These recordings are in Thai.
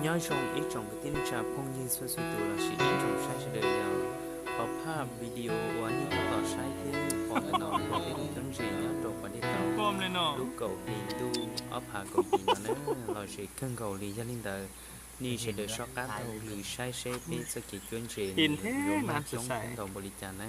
nhớ trong ý trong cái tin trà phong nhiên xuất xuất từ là chỉ trong sai sẽ đời nhau cóภาพ video วันนี้ก็ต่อใช้ที่พอกันนอนพอเป็นต้นเสียงตกประเดี๋ยวลูกเกาหลีดูเอาผ่าเกาหลีมาเนอะเราใช้เครื่องเกาหลียันลินเตอร์นี่ใช้เดือดช็อกการ์ดหรือใช้เชฟเป็นสกิลจนเสียงโยมมาส่งของดอกบริจาคนะ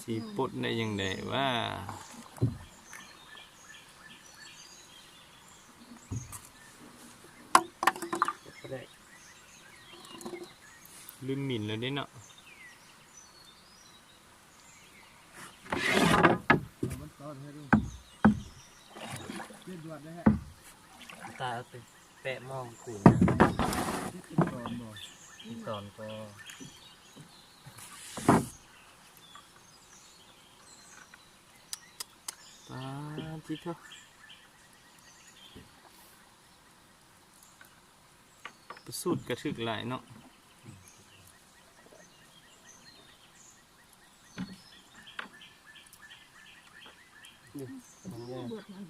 สีปุดได้ยังไงว่าลืมหมิ่นแล้วได้เนาะตาไปแปะมองขุนที่ตอนก็ปาจิโตประสูตรกระชึกหลายเนาะ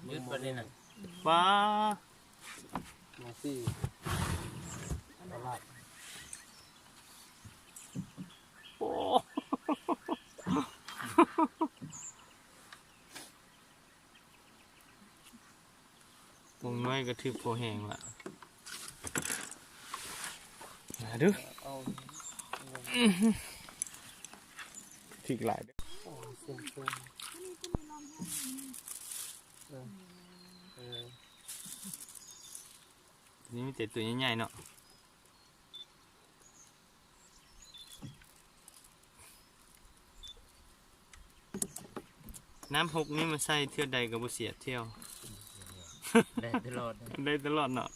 ยืดไปเลยนะ ว้า มาสิตลาด โอ้วงน้อยก็ถือโพแหงละมาดูถึกหลายเด้อ เส้นเส้นนี่มีแต่ตัวใหญ่ๆเนาะน้ำหกนี่มันใส่เที่ยวใดกับบุเสียเที่ยว ได้ตลอด ได้ตลอดเนาะ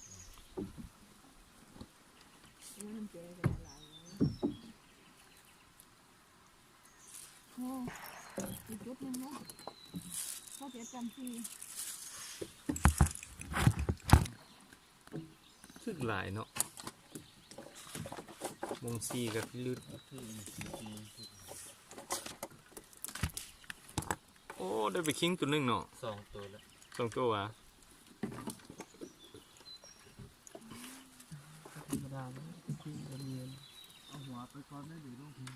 สึกหลายเนาะวงซีกับพี่ลึดโอ้ได้ไปคิงตัวนึงเนาะ 2 ตัวแล้ว สองตัววะ ธรรมดาแล้วที่เรียนเอาหัวไปก่อนได้หรือต้องทิ้ง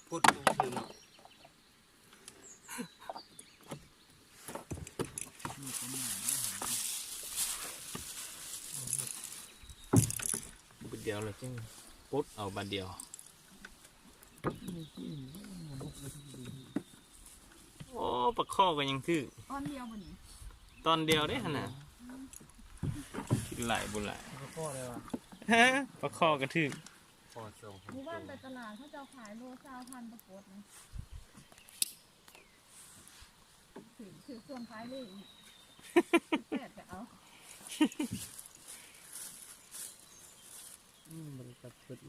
พูดคือเนาะ บุดเดียวเลยจังปุ๊ดเอาบัดเดียวโอ้ปลาข้อก็ยังถือ ตอนเดียวมันนี่ ตอนเดียวได้ขนาดหลายบุหลาย พ่อเลยวะ ฮะปลาข้อก็ถือ พ่อส่ง หมู่บ้านไปตลาดเขาจะขายโล20,000ปรากฏนะถือส่วนขายเลยอีกแปดจะเอา มันกระตุ้น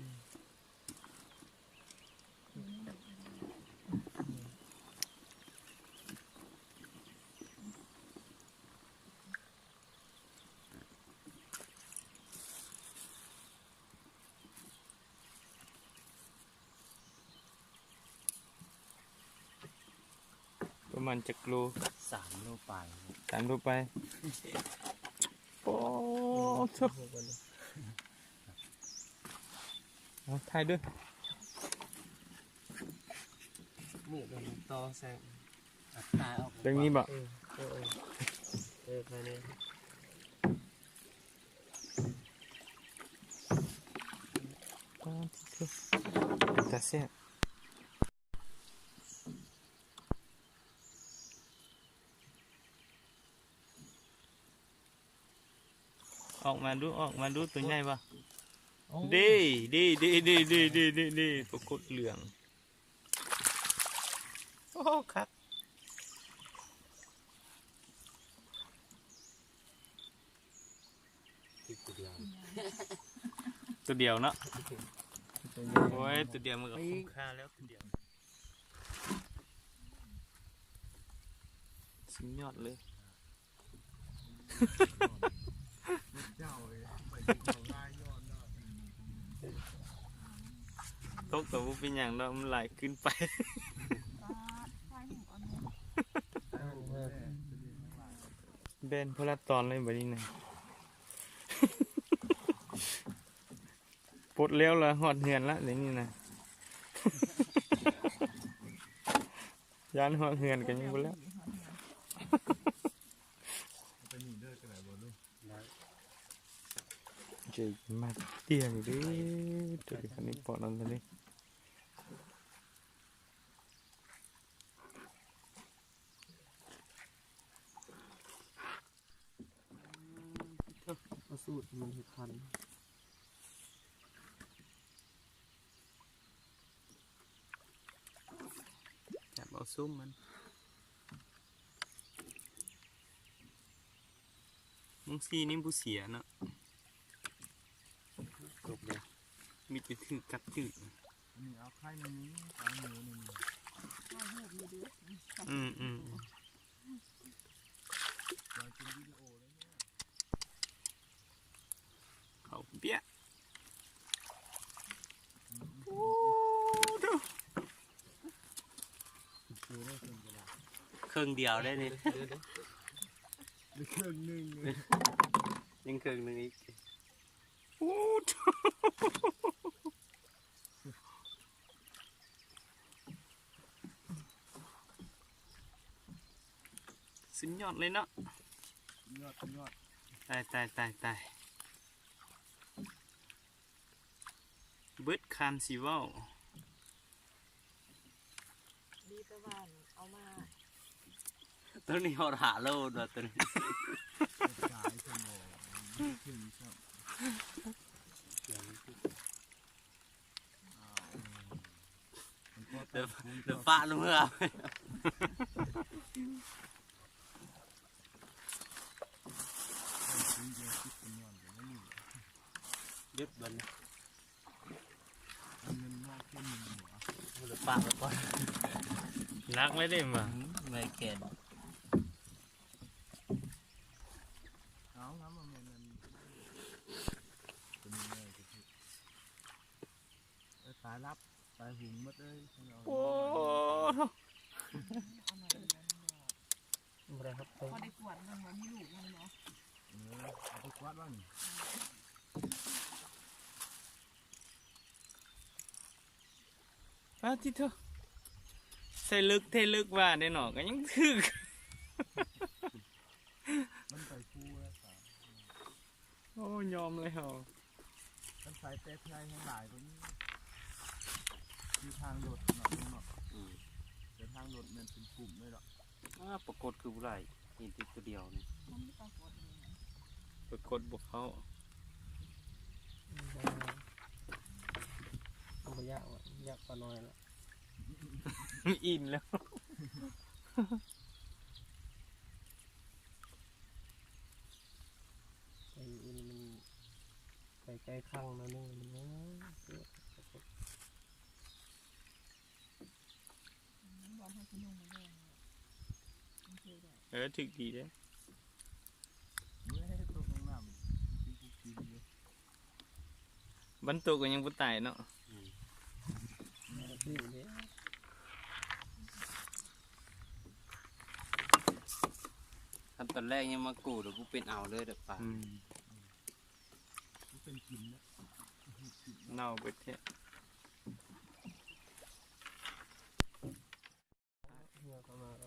ประมาณจักรู 3 โลไป ตามรูปไปโอ้ทุกเอาถ่ายด้วย มือเป็นต่อแซงตายออก เรื่องนี้บอก ไปเลย ตาเสียออกมาดูตัวใหญ่ปะดีปรากฏเหลืองโอ้ครับตัวเดียวเนาะโอ้ยตัวเดียวมันก็คุ้มค่าแล้วตัวเดียวสุดยอดเลย ตกกับว่าเป็นอย่างเรามันไหลขึ้นไป ปลาไฟหูอ่อนเนี่ย เบนพลัดตอนเลยแบบนี้นะ ปลดเลี้ยวละหอดเหือนละเดี๋ยวนี้นะ ยานหอดเหือนกันยังบ่แล้วเจ๋งมากเตี้ยอยู่ดิตัวนี้คันนี้ปอดนั่นตัวนี้ สูตรมันพัน จับเอาซุ้มมันมึงซีนี่บุเสียเนาะจบเลยมีแต่ถือกัดจืด นี่เอาไข่ในนี้เอาหมูในนี้ ไฟหูมีเด้อ เราเป็นวิดีโอแล้วเนี่ย เขาเปี้ยเครื่องเดียวได้เลย มีเครื่องนึงเลย ยังเครื่องนึงอีกสุดยอดเลยเนาะ ยอด ตายเบิดคานสิเว้า ดีแต่ว่าเอามา ตัวนี้เขาหาโลดว่าตัวนี้ สายสมองถึงชอบ เดี๋ยวปะลงเมื่อ ยึดบน อันนั้นนอกแค่หนึ่งหัว เดี๋ยวปะแล้วก่อนนักไม่ได้มาไม่แก่ เอาน้ำมันนั้นเป็นยังไงกันพี่สายรับสายหุงมัดเลย โอ้ เอาหน่อยเดียว อะไรครับ พอได้กวดมันว่ามีลูกมันเนาะ เอาไปกวาดบ้าง ที่เธอใส่ลึกเทลึกว่าได้หนอก็ยังถึก มันใส่คู่แล้วสาย โอ้ยอมเลยเหรอ มันสายเตะไทยทั้งหลายตัวนี้มีทางโดดหน่อยเนาะแต่ทางโดดมันเป็นกลุ่มเลยหรอ ปรากฏคือบุไรนี่ติดตัวเดียวนี่ มันไม่ปรากฏเลยนะ ปรากฏบวกเขา ไม่ยากว่ะยากกว่าน้อยละ อิ่มแล้วไอ้อินมันไปใกล้ข้างแล้วนึงมันนะ มันบอกให้คุณลุงมาแย่งเนี่ยมันเคยได้ ถึกดีเด้ เมื่อให้ตัวข้างหน้ามันกินเลย บรรทุกก็ยังบ่ตายเนาะ นี่เนี่ย ขั้นตอนแรกยังมากูเดี๋ยวกูเป็นเอาเลยเดี๋ยวป่า มันเป็นกินนะ เน่าไปเทะ เมื่อเข้ามาก็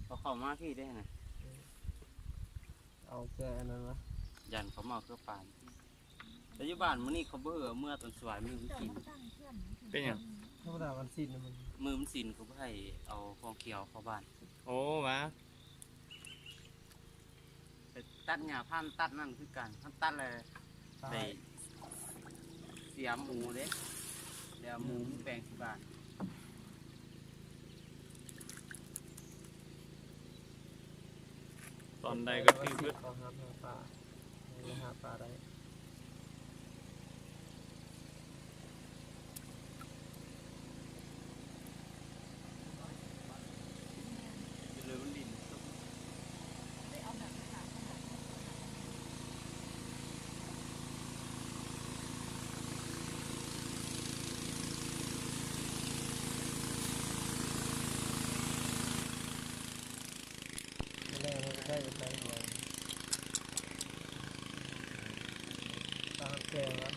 เขาเข้ามาพี่ได้นะ เอาแค่อันนั้นวะ ยันเขามาเอาเครื่องปานแต่อยุบานมื้อนี้เขาเบื่อเมื่อตอนสวายมือมัน เจ้า กิน มาตั้งเพื่อน เป็นหยัง ธรรมดาวันสิ้นมัน มือมันสินเขาบ่ให้เอาฟองเขียวเข้าบ้าน โอ้มา ไปตัดหญ้าพันตัดนั่นคือกันพันตัดเลยไปเสียหมูเด้เดี๋ยวหมูมันแปลงที่บ้าน ตอนใดก็คือเบิด เอาหาปลาหาปลาได้ เลยมันดิน ได้เอาแบบขนาด ช่ใช่เลยตาแกงวะ